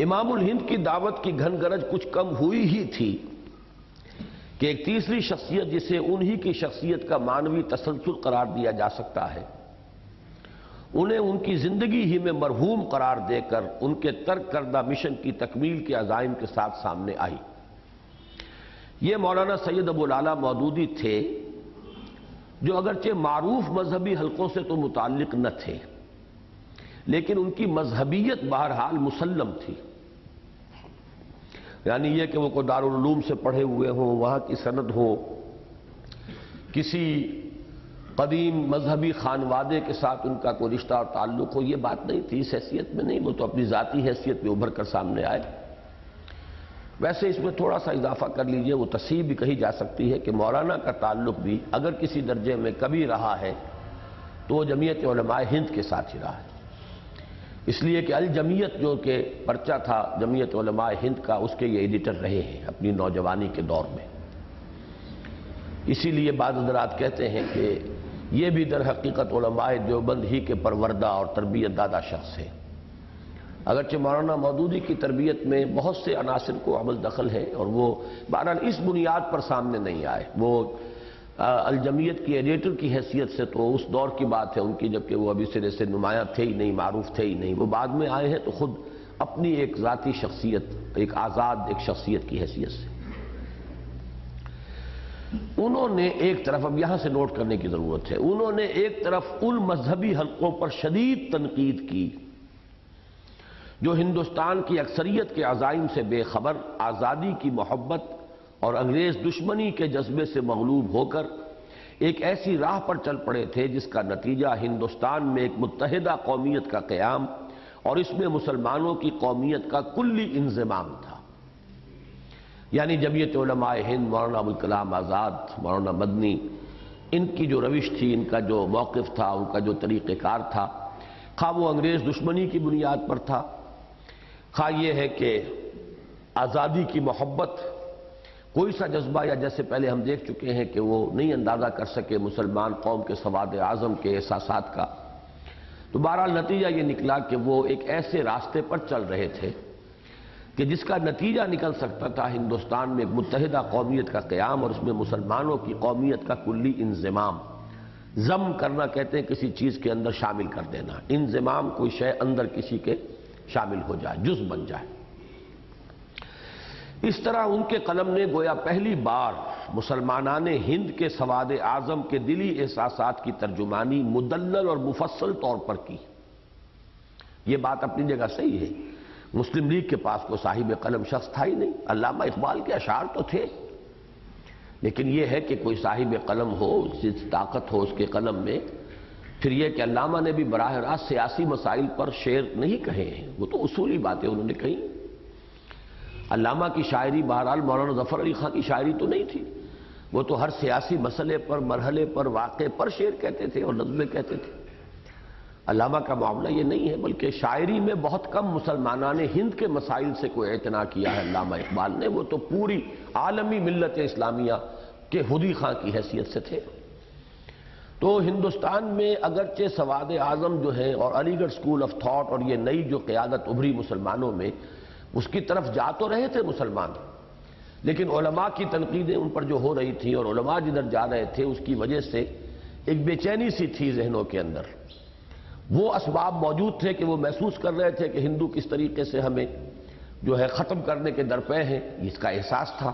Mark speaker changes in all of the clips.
Speaker 1: امام الہند کی دعوت کی گھن گرج کچھ کم ہوئی ہی تھی کہ ایک تیسری شخصیت جسے انہی کی شخصیت کا معنوی تسلسل قرار دیا جا سکتا ہے، انہیں ان کی زندگی ہی میں مرحوم قرار دے کر ان کے ترک کردہ مشن کی تکمیل کے عزائم کے ساتھ سامنے آئی۔ یہ مولانا سید ابو العلا مودودی تھے، جو اگرچہ معروف مذہبی حلقوں سے تو متعلق نہ تھے، لیکن ان کی مذہبیت بہرحال مسلم تھی۔ یعنی یہ کہ وہ کوئی دارالعلوم سے پڑھے ہوئے ہوں، وہاں کی سند ہو، کسی قدیم مذہبی خانوادے کے ساتھ ان کا کوئی رشتہ اور تعلق ہو، یہ بات نہیں تھی، اس حیثیت میں نہیں، وہ تو اپنی ذاتی حیثیت میں ابھر کر سامنے آئے۔ ویسے اس میں تھوڑا سا اضافہ کر لیجئے، وہ تصحیح بھی کہی جا سکتی ہے کہ مولانا کا تعلق بھی اگر کسی درجے میں کبھی رہا ہے تو وہ جمعیت علماء ہند کے ساتھ ہی رہا ہے، اس لیے کہ الجمعیت جو کہ پرچہ تھا جمعیت علماء ہند کا، اس کے یہ ایڈیٹر رہے ہیں اپنی نوجوانی کے دور میں۔ اسی لیے بعض حضرات کہتے ہیں کہ یہ بھی در حقیقت علماء دیوبند ہی کے پروردہ اور تربیت دادا شخص ہے، اگرچہ مولانا مودودی کی تربیت میں بہت سے عناصر کو عمل دخل ہے، اور وہ بہرحال اس بنیاد پر سامنے نہیں آئے۔ وہ الجمعیت کی ایڈیٹر کی حیثیت سے تو اس دور کی بات ہے ان کی، جبکہ وہ ابھی سرے سے نمایاں تھے ہی نہیں، معروف تھے ہی نہیں، وہ بعد میں آئے ہیں تو خود اپنی ایک ذاتی شخصیت، ایک آزاد ایک شخصیت کی حیثیت سے انہوں نے ایک طرف، اب یہاں سے نوٹ کرنے کی ضرورت ہے، انہوں نے ایک طرف ان مذہبی حلقوں پر شدید تنقید کی جو ہندوستان کی اکثریت کے عزائم سے بے خبر، آزادی کی محبت اور انگریز دشمنی کے جذبے سے مغلوب ہو کر ایک ایسی راہ پر چل پڑے تھے جس کا نتیجہ ہندوستان میں ایک متحدہ قومیت کا قیام اور اس میں مسلمانوں کی قومیت کا کلی انضمام تھا۔ یعنی جمعیت علماء ہند، مولانا ابوالکلام آزاد، مولانا مدنی، ان کی جو روش تھی، ان کا جو موقف تھا، ان کا جو طریقہ کار تھا، خواہ وہ انگریز دشمنی کی بنیاد پر تھا، خواہ یہ ہے کہ آزادی کی محبت، کوئی سا جذبہ یا جیسے پہلے ہم دیکھ چکے ہیں کہ وہ نہیں اندازہ کر سکے مسلمان قوم کے سواد اعظم کے احساسات کا، تو بہرحال نتیجہ یہ نکلا کہ وہ ایک ایسے راستے پر چل رہے تھے کہ جس کا نتیجہ نکل سکتا تھا ہندوستان میں ایک متحدہ قومیت کا قیام اور اس میں مسلمانوں کی قومیت کا کلی انضمام۔ ضم کرنا کہتے ہیں کسی چیز کے اندر شامل کر دینا، انضمام کوئی شے اندر کسی کے شامل ہو جائے، جز بن جائے۔ اس طرح ان کے قلم نے گویا پہلی بار مسلمانان ہند کے سواد اعظم کے دلی احساسات کی ترجمانی مدلل اور مفصل طور پر کی۔ یہ بات اپنی جگہ صحیح ہے، مسلم لیگ کے پاس کوئی صاحب قلم شخص تھا ہی نہیں، علامہ اقبال کے اشعار تو تھے، لیکن یہ ہے کہ کوئی صاحب قلم ہو، جس طاقت ہو اس کے قلم میں، پھر یہ کہ علامہ نے بھی براہ راست سیاسی مسائل پر شعر نہیں کہے ہیں، وہ تو اصولی باتیں انہوں نے کہی۔ علامہ کی شاعری بہرحال مولانا ظفر علی خان کی شاعری تو نہیں تھی، وہ تو ہر سیاسی مسئلے پر، مرحلے پر، واقعے پر شعر کہتے تھے اور نظمیں کہتے تھے۔ علامہ کا معاملہ یہ نہیں ہے، بلکہ شاعری میں بہت کم مسلمانان ہند کے مسائل سے کوئی اعتنا کیا ہے علامہ اقبال نے، وہ تو پوری عالمی ملت اسلامیہ کے ہدی خاں کی حیثیت سے تھے۔ تو ہندوستان میں اگرچہ سواد اعظم جو ہے اور علی گڑھ اسکول آف تھاٹ اور یہ نئی جو قیادت ابھری مسلمانوں میں، اس کی طرف جا تو رہے تھے مسلمان، لیکن علماء کی تنقیدیں ان پر جو ہو رہی تھیں اور علماء جدھر جا رہے تھے اس کی وجہ سے ایک بے چینی سی تھی ذہنوں کے اندر۔ وہ اسباب موجود تھے کہ وہ محسوس کر رہے تھے کہ ہندو کس طریقے سے ہمیں جو ہے ختم کرنے کے درپے ہیں، اس کا احساس تھا،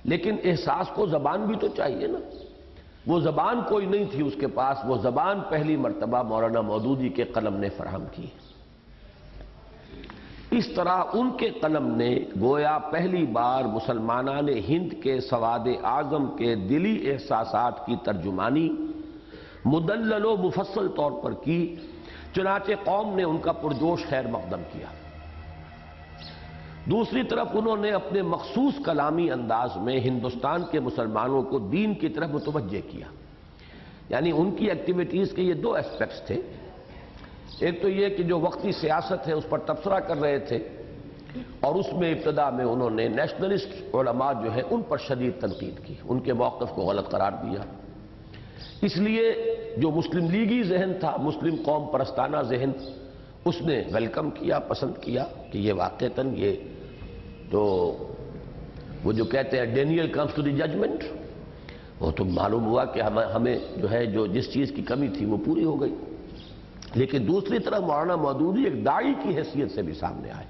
Speaker 1: لیکن احساس کو زبان بھی تو چاہیے نا، وہ زبان کوئی نہیں تھی اس کے پاس، وہ زبان پہلی مرتبہ مولانا مودودی کے قلم نے فراہم کی۔ اس طرح ان کے قلم نے گویا پہلی بار مسلمانان ہند کے سواد اعظم کے دلی احساسات کی ترجمانی مدلل و مفصل طور پر کی، چنانچہ قوم نے ان کا پرجوش خیر مقدم کیا۔ دوسری طرف انہوں نے اپنے مخصوص کلامی انداز میں ہندوستان کے مسلمانوں کو دین کی طرف متوجہ کیا۔ یعنی ان کی ایکٹیویٹیز کے یہ دو اسپیکٹس تھے، ایک تو یہ کہ جو وقتی سیاست ہے اس پر تبصرہ کر رہے تھے، اور اس میں ابتدا میں انہوں نے نیشنلسٹ علماء جو ہیں ان پر شدید تنقید کی، ان کے موقف کو غلط قرار دیا۔ اس لیے جو مسلم لیگی ذہن تھا، مسلم قوم پرستانہ ذہن، اس نے ویلکم کیا، پسند کیا کہ یہ واقعتاً یہ تو وہ جو کہتے ہیں Daniel comes to the judgement, وہ تو معلوم ہوا کہ ہمیں جو ہے جس چیز کی کمی تھی وہ پوری ہو گئی۔ لیکن دوسری طرف مولانا مودودی ایک داعی کی حیثیت سے بھی سامنے آئے،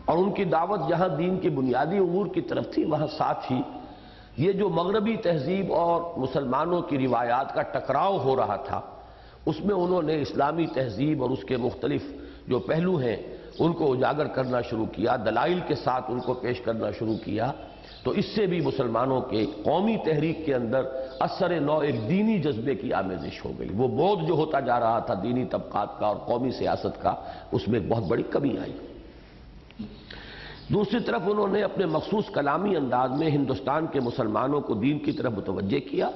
Speaker 1: اور ان کی دعوت جہاں دین کی بنیادی امور کی طرف تھی، وہاں ساتھ ہی یہ جو مغربی تہذیب اور مسلمانوں کی روایات کا ٹکراؤ ہو رہا تھا، اس میں انہوں نے اسلامی تہذیب اور اس کے مختلف جو پہلو ہیں ان کو اجاگر کرنا شروع کیا، دلائل کے ساتھ ان کو پیش کرنا شروع کیا۔ تو اس سے بھی مسلمانوں کے قومی تحریک کے اندر اثر نو ایک دینی جذبے کی آمیزش ہو گئی۔ وہ بودھ جو ہوتا جا رہا تھا دینی طبقات کا اور قومی سیاست کا، اس میں ایک بہت بڑی کمی آئی۔ دوسری طرف انہوں نے اپنے مخصوص کلامی انداز میں ہندوستان کے مسلمانوں کو دین کی طرف متوجہ کیا،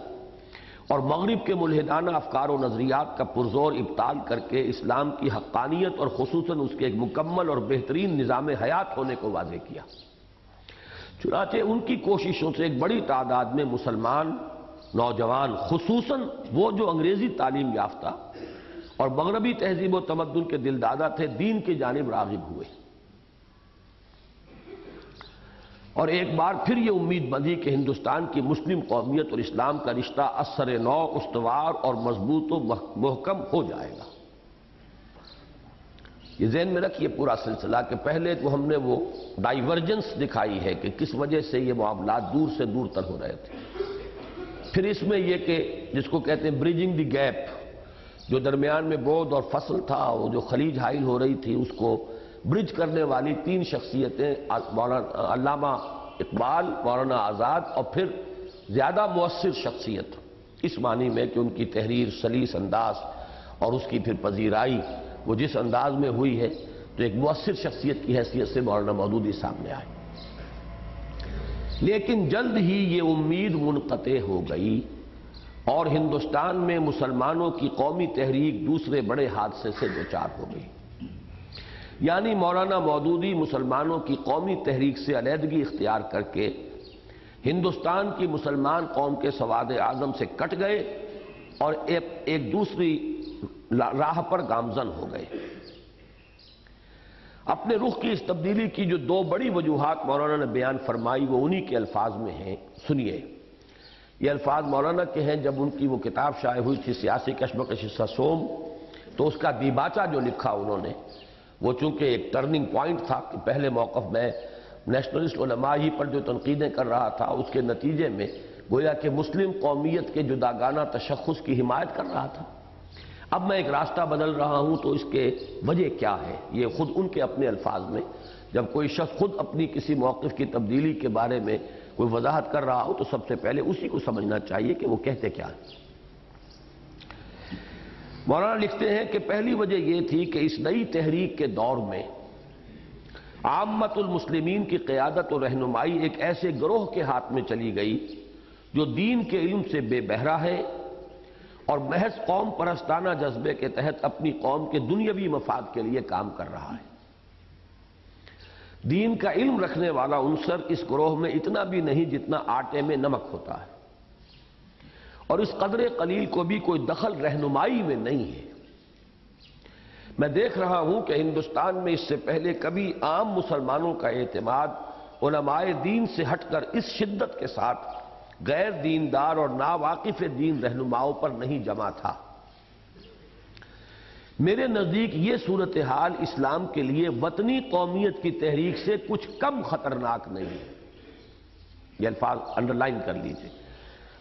Speaker 1: اور مغرب کے ملحدانہ افکار و نظریات کا پرزور ابطال کر کے اسلام کی حقانیت اور خصوصاً اس کے ایک مکمل اور بہترین نظام حیات ہونے کو واضح کیا۔ چنانچہ ان کی کوششوں سے ایک بڑی تعداد میں مسلمان نوجوان، خصوصاً وہ جو انگریزی تعلیم یافتہ اور مغربی تہذیب و تمدن کے دلدادہ تھے، دین کی جانب راغب ہوئے، اور ایک بار پھر یہ امید بندھی کہ ہندوستان کی مسلم قومیت اور اسلام کا رشتہ اثر نو استوار اور مضبوط و محکم ہو جائے گا۔ یہ ذہن میں رکھیے پورا سلسلہ کہ پہلے تو ہم نے وہ ڈائیورجنس دکھائی ہے کہ کس وجہ سے یہ معاملات دور سے دور تر ہو رہے تھے، پھر اس میں یہ کہ جس کو کہتے ہیں بریجنگ دی گیپ، جو درمیان میں بودھ اور فصل تھا، وہ جو خلیج حائل ہو رہی تھی، اس کو برج کرنے والی تین شخصیتیں، علامہ اقبال، مولانا آزاد، اور پھر زیادہ مؤثر شخصیت اس معنی میں کہ ان کی تحریر سلیس انداز اور اس کی پھر پذیرائی وہ جس انداز میں ہوئی ہے، تو ایک مؤثر شخصیت کی حیثیت سے مولانا مودودی سامنے آئے۔ لیکن جلد ہی یہ امید منقطع ہو گئی، اور ہندوستان میں مسلمانوں کی قومی تحریک دوسرے بڑے حادثے سے دوچار ہو گئی۔ یعنی مولانا مودودی مسلمانوں کی قومی تحریک سے علیحدگی اختیار کر کے ہندوستان کی مسلمان قوم کے سواد اعظم سے کٹ گئے اور ایک دوسری راہ پر گامزن ہو گئے۔ اپنے رخ کی اس تبدیلی کی جو دو بڑی وجوہات مولانا نے بیان فرمائی، وہ انہی کے الفاظ میں ہیں، سنیے۔ یہ الفاظ مولانا کے ہیں جب ان کی وہ کتاب شائع ہوئی تھی سیاسی کشمکش سوم، تو اس کا دیباچہ جو لکھا انہوں نے، وہ چونکہ ایک ٹرننگ پوائنٹ تھا کہ پہلے موقف میں نیشنلسٹ علماء ہی پر جو تنقیدیں کر رہا تھا، اس کے نتیجے میں گویا کہ مسلم قومیت کے جداگانہ تشخص کی حمایت کر رہا تھا۔ اب میں ایک راستہ بدل رہا ہوں، تو اس کے وجہ کیا ہے؟ یہ خود ان کے اپنے الفاظ میں، جب کوئی شخص خود اپنی کسی موقف کی تبدیلی کے بارے میں کوئی وضاحت کر رہا ہو، تو سب سے پہلے اسی کو سمجھنا چاہیے کہ وہ کہتے کیا ہیں۔ مولانا لکھتے ہیں کہ پہلی وجہ یہ تھی کہ اس نئی تحریک کے دور میں عامت المسلمین کی قیادت و رہنمائی ایک ایسے گروہ کے ہاتھ میں چلی گئی جو دین کے علم سے بے بہرا ہے اور محض قوم پرستانہ جذبے کے تحت اپنی قوم کے دنیاوی مفاد کے لیے کام کر رہا ہے۔ دین کا علم رکھنے والا عنصر اس گروہ میں اتنا بھی نہیں جتنا آٹے میں نمک ہوتا ہے، اور اس قدر قلیل کو بھی کوئی دخل رہنمائی میں نہیں ہے۔ میں دیکھ رہا ہوں کہ ہندوستان میں اس سے پہلے کبھی عام مسلمانوں کا اعتماد علماء دین سے ہٹ کر اس شدت کے ساتھ غیر دیندار اور ناواقف دین رہنماؤں پر نہیں جمع تھا۔ میرے نزدیک یہ صورتحال اسلام کے لیے وطنی قومیت کی تحریک سے کچھ کم خطرناک نہیں ہے۔ یہ الفاظ انڈرلائن کر لیجئے۔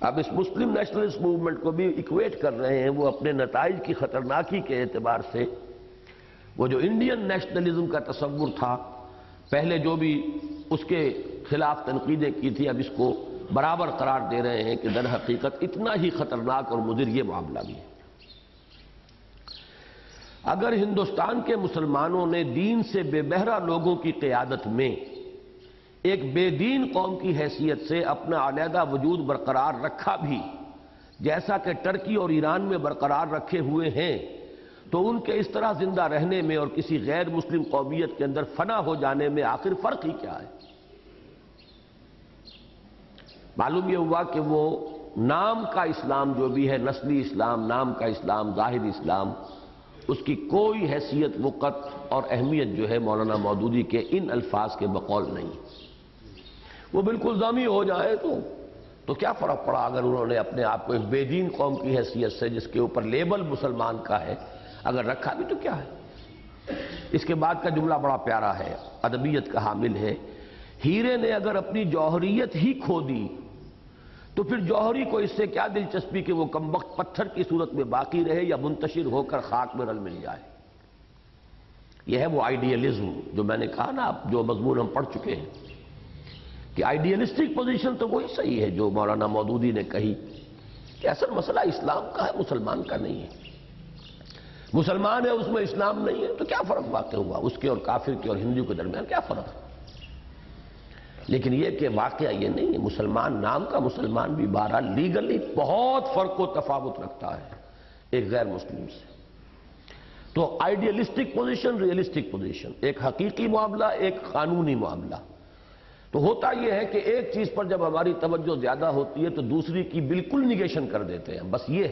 Speaker 1: اب اس مسلم نیشنلسٹ موومنٹ کو بھی ایکویٹ کر رہے ہیں، وہ اپنے نتائج کی خطرناکی کے اعتبار سے وہ جو انڈین نیشنلزم کا تصور تھا، پہلے جو بھی اس کے خلاف تنقیدیں کی تھی، اب اس کو برابر قرار دے رہے ہیں کہ در حقیقت اتنا ہی خطرناک اور مضر یہ معاملہ بھی ہے۔ اگر ہندوستان کے مسلمانوں نے دین سے بے بہرا لوگوں کی قیادت میں ایک بے دین قوم کی حیثیت سے اپنا علیحدہ وجود برقرار رکھا بھی، جیسا کہ ٹرکی اور ایران میں برقرار رکھے ہوئے ہیں، تو ان کے اس طرح زندہ رہنے میں اور کسی غیر مسلم قومیت کے اندر فنا ہو جانے میں آخر فرق ہی کیا ہے؟ معلوم یہ ہوا کہ وہ نام کا اسلام جو بھی ہے، نسلی اسلام، نام کا اسلام، ظاہری اسلام، اس کی کوئی حیثیت، وقت اور اہمیت جو ہے مولانا مودودی کے ان الفاظ کے بقول نہیں۔ وہ بالکل ضامی ہو جائے تو کیا فرق پڑا اگر انہوں نے اپنے آپ کو ایک بے دین قوم کی حیثیت سے، جس کے اوپر لیبل مسلمان کا ہے، اگر رکھا بھی تو کیا ہے۔ اس کے بعد کا جملہ بڑا پیارا ہے، ادبیت کا حامل ہے۔ ہیرے نے اگر اپنی جوہریت ہی کھو دی تو پھر جوہری کو اس سے کیا دلچسپی کہ وہ کمبخت پتھر کی صورت میں باقی رہے یا منتشر ہو کر خاک میں رل مل جائے۔ یہ ہے وہ آئیڈیلزم جو میں نے کہا نا، جو مضمون ہم پڑھ چکے ہیں کہ آئیڈیلسٹک پوزیشن تو وہی صحیح ہے جو مولانا مودودی نے کہی کہ اصل مسئلہ اسلام کا ہے، مسلمان کا نہیں ہے۔ مسلمان ہے، اس میں اسلام نہیں ہے تو کیا فرق واقع ہوا اس کے اور کافر کے اور ہندو کے درمیان، کیا فرق ہے؟ لیکن یہ کہ واقعہ یہ نہیں ہے، مسلمان نام کا مسلمان بھی بہرحال لیگلی بہت فرق و تفاوت رکھتا ہے ایک غیر مسلم سے۔ تو آئیڈیلسٹک پوزیشن، ریئلسٹک پوزیشن، ایک حقیقی معاملہ، ایک قانونی معاملہ۔ تو ہوتا یہ ہے کہ ایک چیز پر جب ہماری توجہ زیادہ ہوتی ہے تو دوسری کی بالکل نگیشن کر دیتے ہیں، بس یہ ہے۔